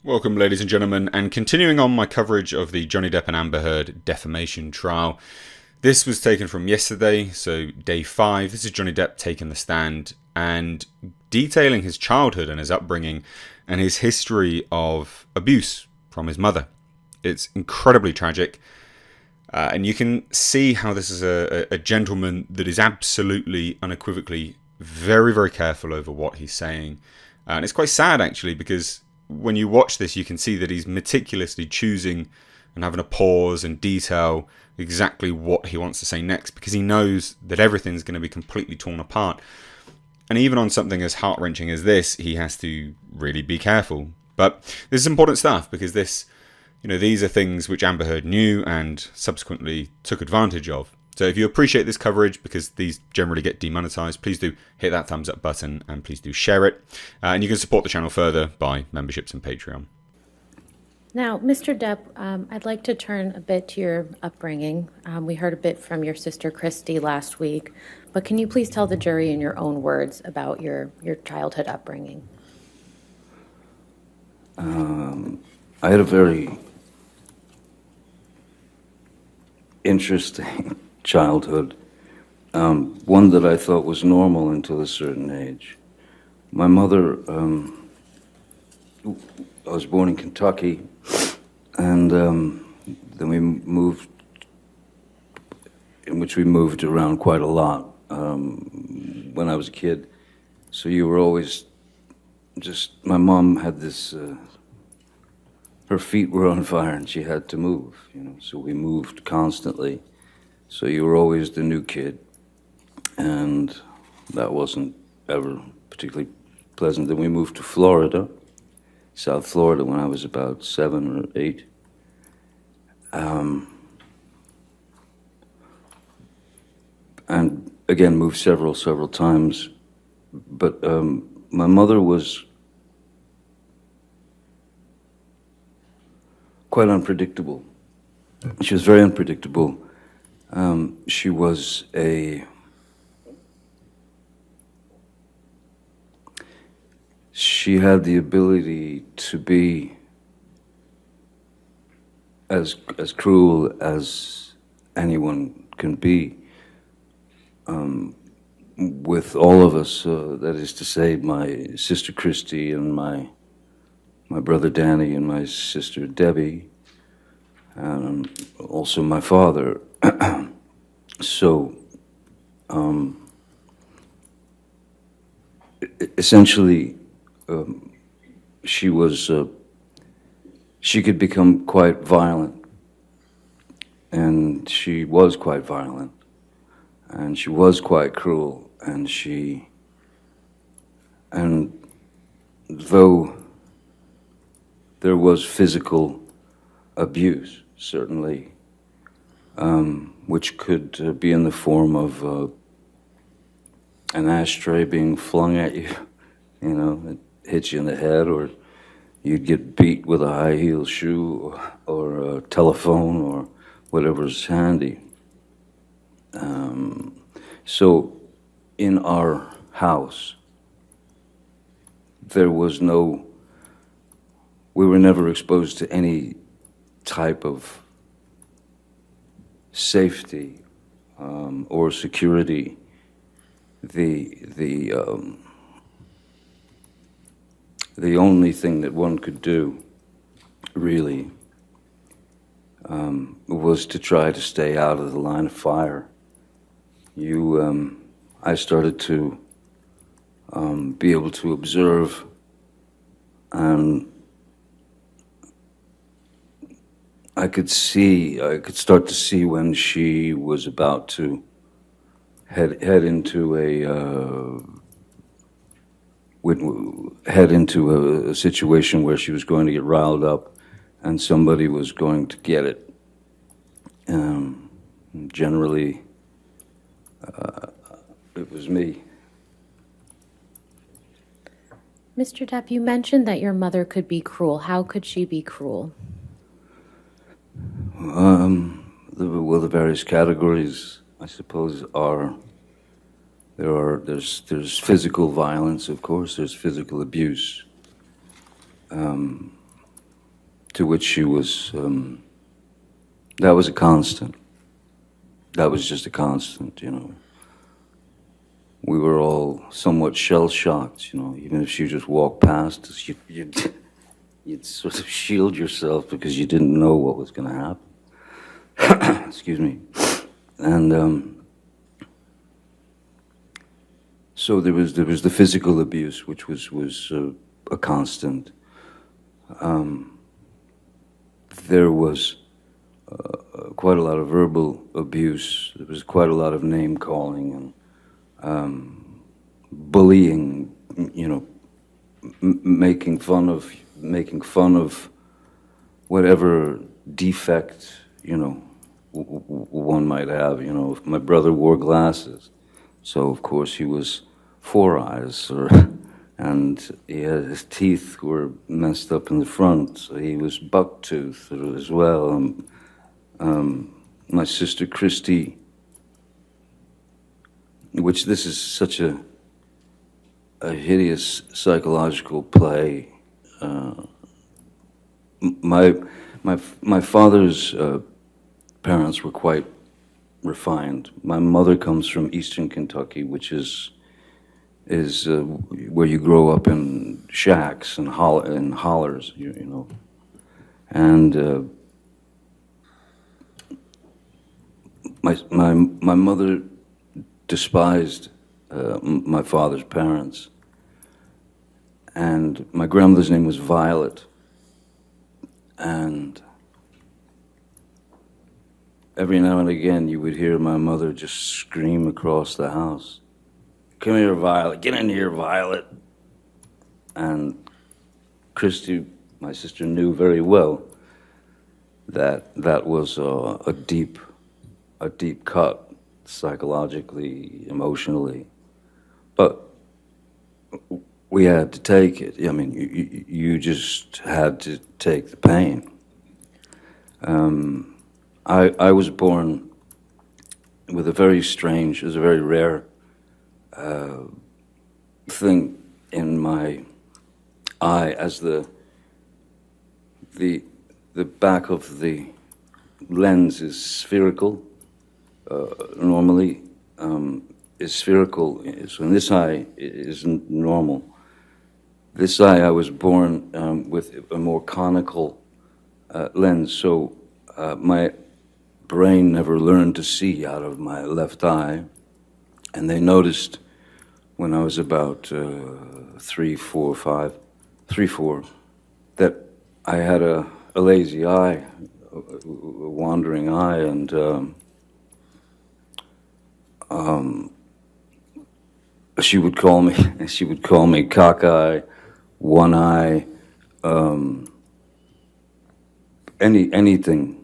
Welcome, ladies and gentlemen, and continuing on my coverage of the Johnny Depp and Amber Heard defamation trial. This was taken from yesterday, so day 5. This is Johnny Depp taking the stand and detailing his childhood and his upbringing and his history of abuse from his mother. It's incredibly tragic, and you can see how this is a gentleman that is absolutely, unequivocally, very, very careful over what he's saying. And it's quite sad, actually, because when you watch this, you can see that he's meticulously choosing and having a pause and detail exactly what he wants to say next, because he knows that everything's going to be completely torn apart. And even on something as heart-wrenching as this, he has to really be careful. But this is important stuff, because this, these are things which Amber Heard knew and subsequently took advantage of. So if you appreciate this coverage, because these generally get demonetized, please do hit that thumbs up button and please do share it. And you can support the channel further by memberships and Patreon. Now, Mr. Depp, I'd like to turn a bit to your upbringing. We heard a bit from your sister Christy last week, but can you please tell the jury in your own words about your childhood upbringing? I had a very interesting childhood, one that I thought was normal until a certain age. My mother, I was born in Kentucky, and then we moved around quite a lot when I was a kid. So you were always my mom had this, her feet were on fire and she had to move, so we moved constantly. So you were always the new kid, and that wasn't ever particularly pleasant. Then we moved to Florida, South Florida, when I was about 7 or 8. And again, moved several times. But my mother was quite unpredictable. She was very unpredictable. She had the ability to be as cruel as anyone can be with all of us. That is to say, my sister Christy and my brother Danny and my sister Debbie, and also my father. So, essentially, she could become quite violent, and she was quite violent, and she was quite cruel, and though there was physical abuse, certainly, which could be in the form of an ashtray being flung at you, it hits you in the head, or you'd get beat with a high-heel shoe or a telephone or whatever's handy. So in our house, we were never exposed to any type of safety or security. The only thing that one could do, really, was to try to stay out of the line of fire. I started to be able to observe, and I could start to see when she was about to head into a situation where she was going to get riled up and somebody was going to get it. Generally, it was me. Mr. Depp, you mentioned that your mother could be cruel. How could she be cruel? The various categories, I suppose, are There's physical violence, of course. There's physical abuse, to which she was. That was a constant. That was just a constant, you know. We were all somewhat shell-shocked, you know. Even if she just walked past us, you'd sort of shield yourself because you didn't know what was going to happen. Excuse me. And so there was the physical abuse, which was a constant. There was quite a lot of verbal abuse. There was quite a lot of name calling and bullying. You know, making fun of whatever defect, you know, one might have. You know, if my brother wore glasses, so of course he was four eyes, and his teeth were messed up in the front, so he was buck-toothed as well. My sister Christy, which this is such a hideous psychological play. My father's parents were quite refined. My mother comes from Eastern Kentucky, which is where you grow up in shacks and hollers, you know, and my mother despised my father's parents, and my grandmother's name was Violet, and every now and again you would hear my mother just scream across the house, "Come here, Violet, get in here, Violet." And Christy, my sister, knew very well that that was a deep cut, psychologically, emotionally. But we had to take it. I mean, you just had to take the pain. I was born with a very strange, it was a very rare thing in my eye, as the back of the lens is spherical. Normally is spherical, so in this eye is normal. This eye, I was born with a more conical lens, so my brain never learned to see out of my left eye, and they noticed when I was about 3, 4, that I had a lazy eye, a wandering eye, and she would call me cockeye, one eye, anything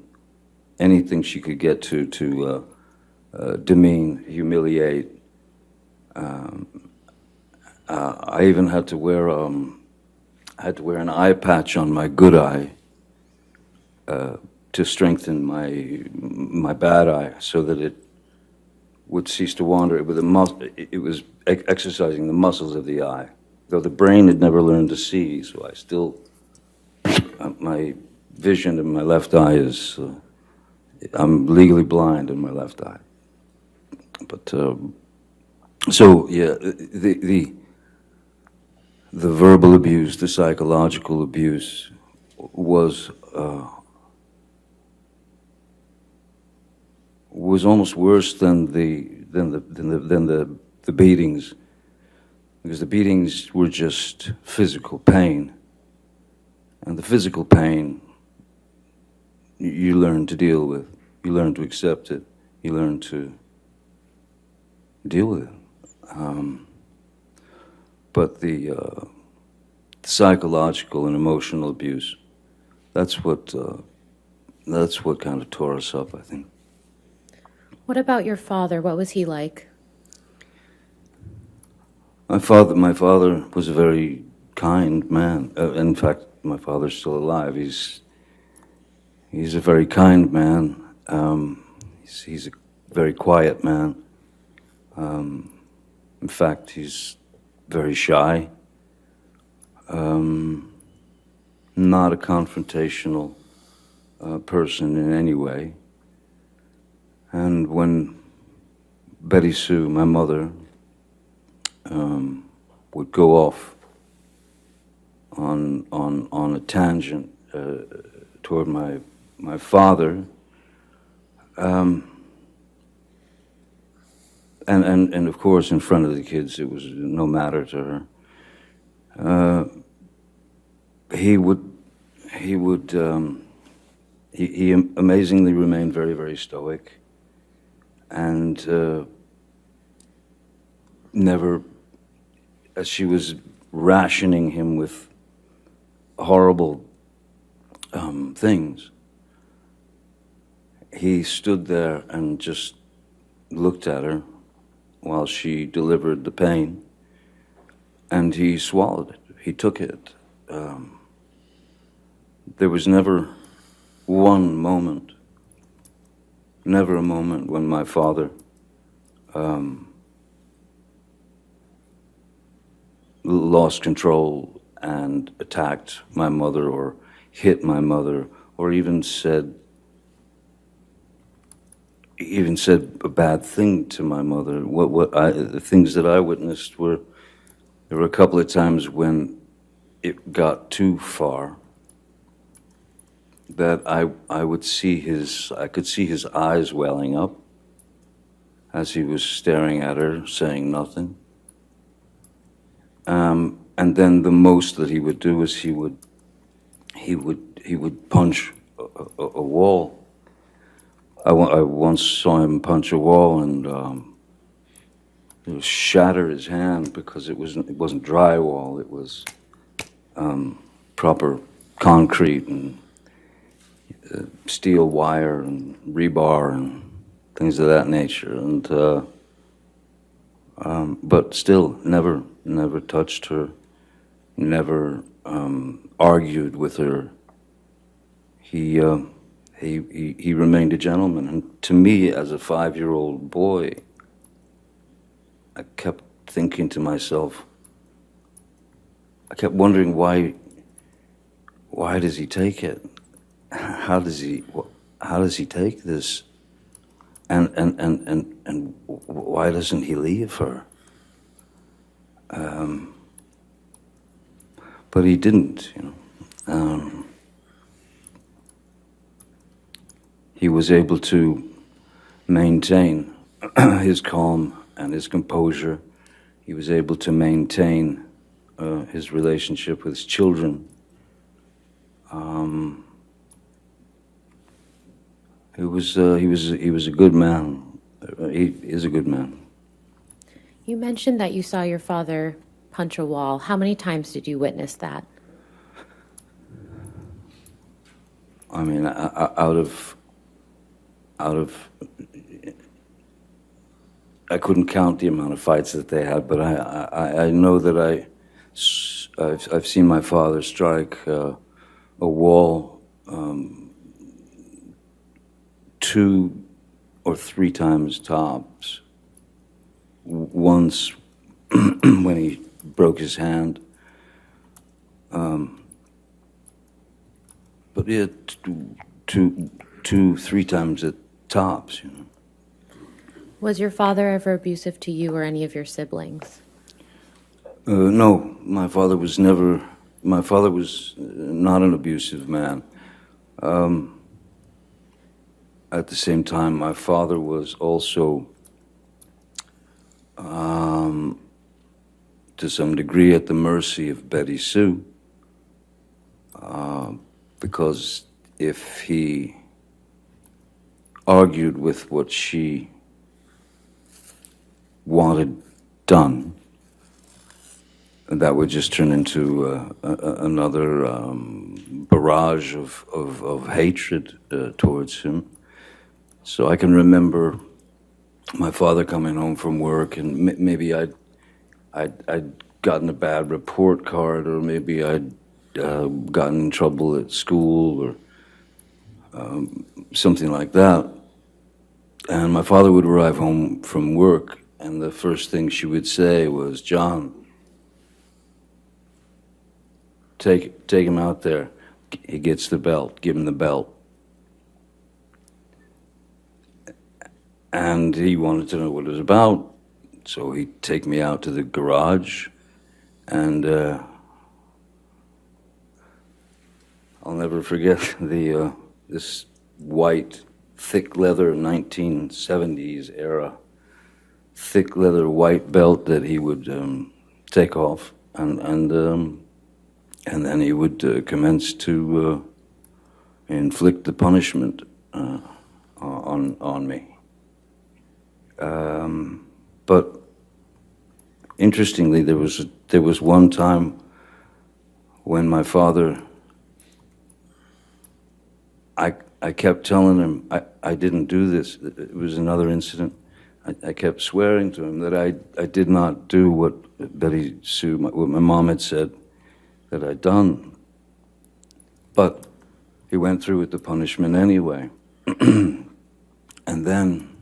she could get to demean, humiliate. I even had to wear an eye patch on my good eye to strengthen my bad eye, so that it would cease to wander. It was exercising the muscles of the eye, though the brain had never learned to see. So I still, my vision in my left eye is, I'm legally blind in my left eye. But so yeah, the verbal abuse, the psychological abuse was almost worse than the beatings, because the beatings were just physical pain, and the physical pain you learn to deal with, you learn to accept it, you learn to deal with it. But the psychological and emotional abuse, that's what kind of tore us up, I think. What about your father? What was he like? My father was a very kind man. In fact, my father's still alive. He's a very kind man. He's a very quiet man. In fact, he's very shy, not a confrontational person in any way. And when Betty Sue, my mother, would go off on a tangent toward my father, and of course in front of the kids it was no matter to her. He amazingly remained very, very stoic, and never, as she was rationing him with horrible things, he stood there and just looked at her while she delivered the pain, and he swallowed it. He took it. There was never one moment, never a moment when my father lost control and attacked my mother or hit my mother or even said a bad thing to my mother. The things that I witnessed were, there were a couple of times when it got too far, that I could see his eyes welling up as he was staring at her, saying nothing. And then the most that he would do is he would punch a wall. I once saw him punch a wall and shatter his hand because it wasn't drywall. It was proper concrete and steel wire and rebar and things of that nature. And but still, never touched her, never argued with her. He remained a gentleman, and to me, as a 5-year-old boy, I kept thinking to myself, I kept wondering why does he take it? How does he take this? And why doesn't he leave her? But he didn't, you know. He was able to maintain his calm and his composure. He was able to maintain his relationship with his children. He was a good man. He is a good man. You mentioned that you saw your father punch a wall. How many times did you witness that? I mean, out of, I couldn't count the amount of fights that they had, but I know that I've seen my father strike a wall 2 or 3 times tops. Once when he broke his hand, but yeah, 2, 3 times at tops, you know. Was your father ever abusive to you or any of your siblings? No, my father was never. My father was not an abusive man. At the same time, my father was also, to some degree, at the mercy of Betty Sue, because if he argued with what she wanted done, that would just turn into another barrage of hatred towards him. So I can remember my father coming home from work, and maybe I'd gotten a bad report card, or maybe I'd gotten in trouble at school, or something like that. And my father would arrive home from work, and the first thing she would say was, "John, take him out there. He gets the belt. Give him the belt." And he wanted to know what it was about, so he'd take me out to the garage, and I'll never forget this white, thick leather 1970s era, thick leather white belt that he would take off, and then he would commence to inflict the punishment on me. But interestingly, there was one time when my father, I kept telling him I didn't do this. It was another incident. I kept swearing to him that I did not do what Betty Sue, what my mom had said that I'd done. But he went through with the punishment anyway. And then,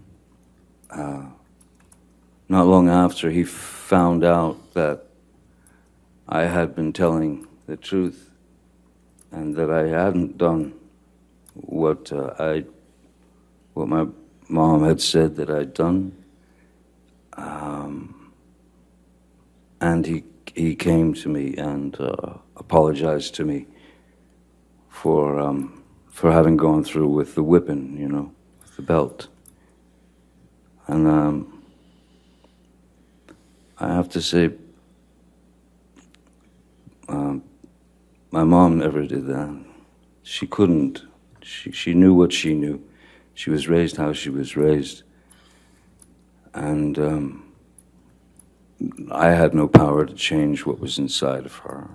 not long after, he found out that I had been telling the truth and that I hadn't done what my mom had said that I'd done. And he came to me and apologized to me for having gone through with the whipping, with the belt. And I have to say, my mom never did that. She couldn't. She knew what she knew. She was raised how she was raised. And I had no power to change what was inside of her,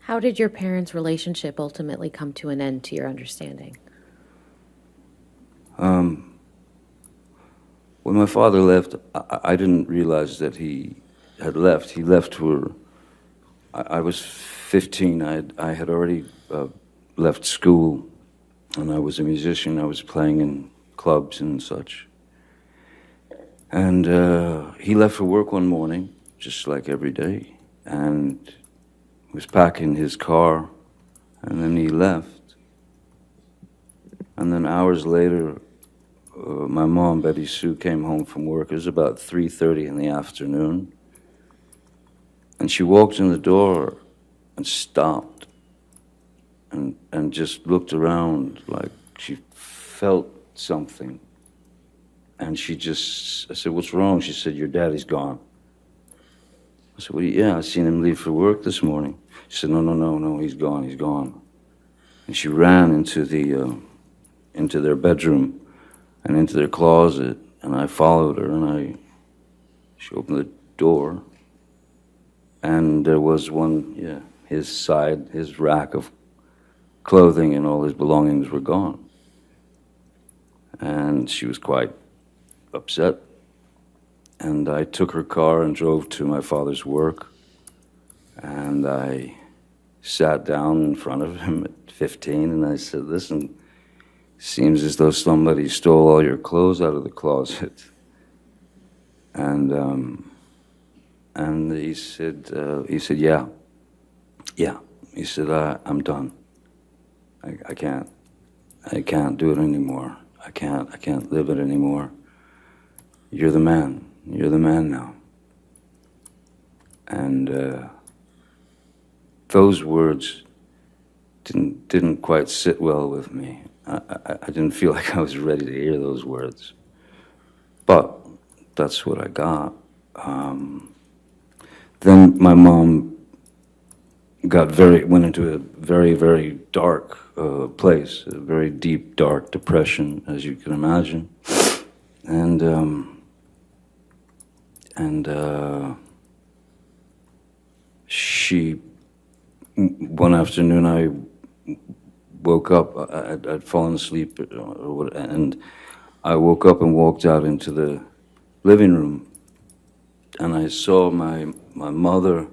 How did your parents' relationship ultimately come to an end, to your understanding? When my father left, I didn't realize that he had left. He left for, I was 15. I had already left school, and I was a musician. I was playing in clubs and such. And he left for work one morning, just like every day, and was packing his car, and then he left. And then hours later, my mom, Betty Sue, came home from work. It was about 3:30 in the afternoon. And she walked in the door and stopped and just looked around like she felt something. And I said, "What's wrong?" She said, "Your daddy's gone." I said, "Yeah, I seen him leave for work this morning." She said, No, he's gone. And she ran into their bedroom and into their closet, and I followed her, and she opened the door, and there was his rack of clothing and all his belongings were gone. And she was quite upset. And I took her car and drove to my father's work, and I sat down in front of him at 15, and I said, "Listen, seems as though somebody stole all your clothes out of the closet." And he said, "Yeah. He said, I'm done. I can't do it anymore. I can't live it anymore. You're the man. You're the man now." And those words didn't quite sit well with me. I didn't feel like I was ready to hear those words. But that's what I got. Then my mom went into a very, very dark place, a very deep, dark depression, as you can imagine. And one afternoon I woke up, I'd fallen asleep, and I woke up and walked out into the living room, and I saw my mother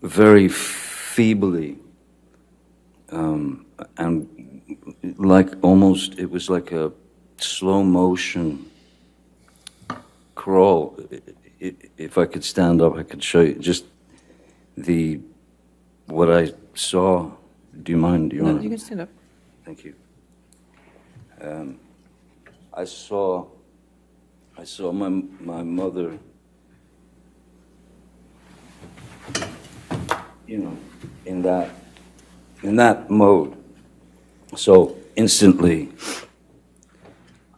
very feebly And like almost, it was like a slow motion crawl. If I could stand up, I could show you just what I saw. Do you mind? No, you can stand up. Thank you. I saw my mother, you know, in that mode. So instantly,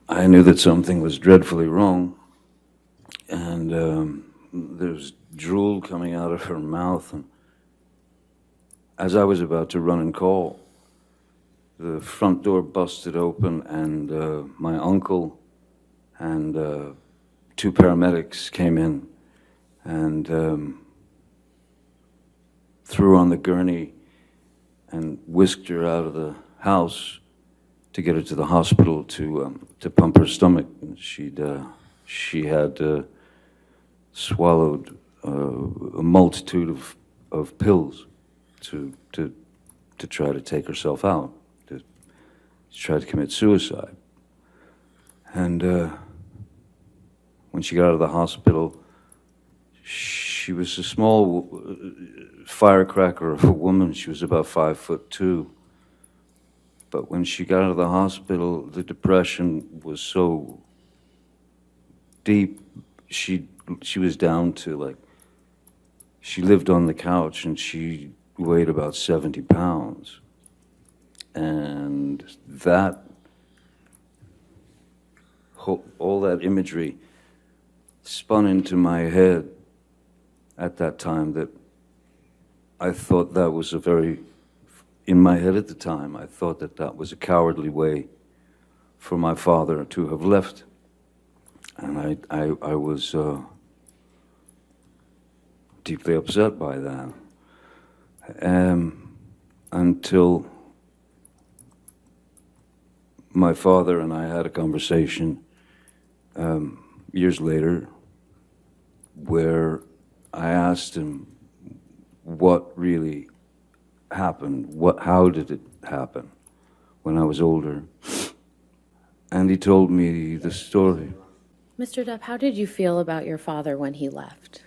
I knew that something was dreadfully wrong, and there was drool coming out of her mouth. And as I was about to run and call, the front door busted open, and my uncle and two paramedics came in and threw on the gurney and whisked her out of the house to get her to the hospital to pump her stomach. She had swallowed a multitude of pills to try to take herself out, to try to commit suicide. And when she got out of the hospital, she was a small firecracker of a woman. She was about 5'2". But when she got out of the hospital, the depression was so deep. She was down to, like, she lived on the couch and she weighed about 70 pounds. And that, all that imagery spun into my head at that time, that I thought that was in my head at the time, I thought that was a cowardly way for my father to have left. And I was deeply upset by that. Until my father and I had a conversation years later, where I asked him what really happened, how did it happen when I was older, and he told me the story. Mr. Depp, how did you feel about your father when he left?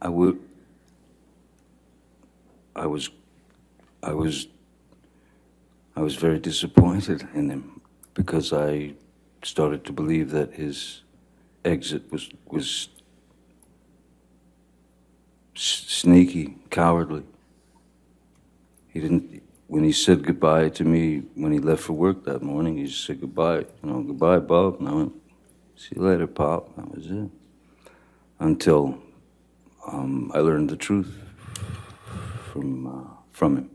I was very disappointed in him, because I started to believe that his exit was sneaky, cowardly. He didn't, when he said goodbye to me, when he left for work that morning, he just said goodbye, goodbye, Bob. And I went, see you later, Pop. That was it. Until I learned the truth from him.